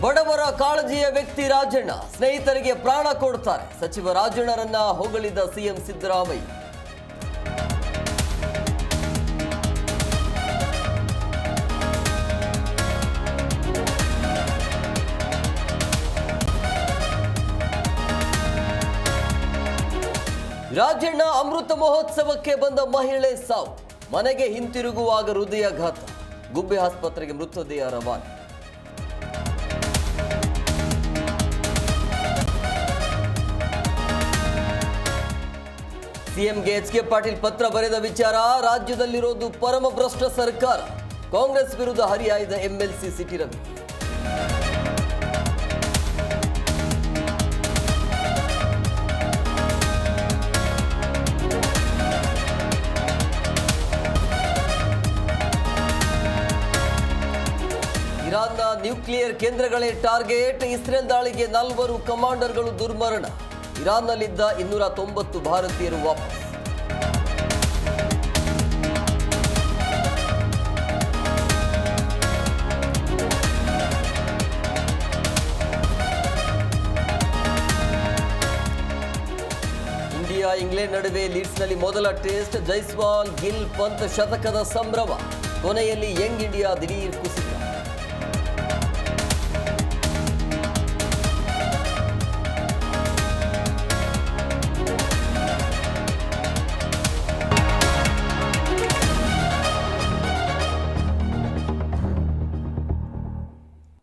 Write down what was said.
ಬಡವರ ಕಾಳಜಿಯ ವ್ಯಕ್ತಿ ರಾಜಣ್ಣ, ಸ್ನೇಹಿತರಿಗೆ ಪ್ರಾಣ ಕೊಡ್ತಾರೆ. ಸಚಿವ ರಾಜಣ್ಣರನ್ನ ಹೊಗಳಿದ ಸಿಎಂ ಸಿದ್ದರಾಮಯ್ಯ. ರಾಜಣ್ಣ ಅಮೃತ ಮಹೋತ್ಸವಕ್ಕೆ ಬಂದ ಮಹಿಳೆ ಸಾವು, ಮನೆಗೆ ಹಿಂತಿರುಗುವಾಗ ಹೃದಯಾಘಾತ, ಗುಬ್ಬಿ ಆಸ್ಪತ್ರೆಗೆ ಮೃತದೇಹ ರವಾನೆ. ಸಿಎಂಗೆ ಎಚ್.ಕೆ. ಪಾಟೀಲ್ ಪತ್ರ ಬರೆದ ವಿಚಾರ, ರಾಜ್ಯದಲ್ಲಿರೋದು ಪರಮ ಭ್ರಷ್ಟ ಸರ್ಕಾರ, ಕಾಂಗ್ರೆಸ್ ವಿರುದ್ಧ ಹರಿಹಾಯ್ದ ಎಂಎಲ್ಸಿ ಸಿಟಿ ರವಿ. ಇರಾನ್ನ ನ್ಯೂಕ್ಲಿಯರ್ ಕೇಂದ್ರಗಳೇ ಟಾರ್ಗೆಟ್, ಇಸ್ರೇಲ್ ದಾಳಿಗೆ 4 ಕಮಾಂಡರ್ಗಳು ದುರ್ಮರಣ, ಇರಾನ್ನಲ್ಲಿದ್ದ 290 ಭಾರತೀಯರು ವಾಪಸ್. ಇಂಡಿಯಾ ಇಂಗ್ಲೆಂಡ್ ನಡುವೆ ಲೀಡ್ಸ್ನಲ್ಲಿ ಮೊದಲ ಟೆಸ್ಟ್, ಜೈಸ್ವಾಲ್ ಗಿಲ್ ಪಂತ್ ಶತಕದ ಸಂಭ್ರಮ, ಕೊನೆಯಲ್ಲಿ ಯಂಗ್ ಇಂಡಿಯಾ ದಿಢೀರ್ ಕುಸಿತ.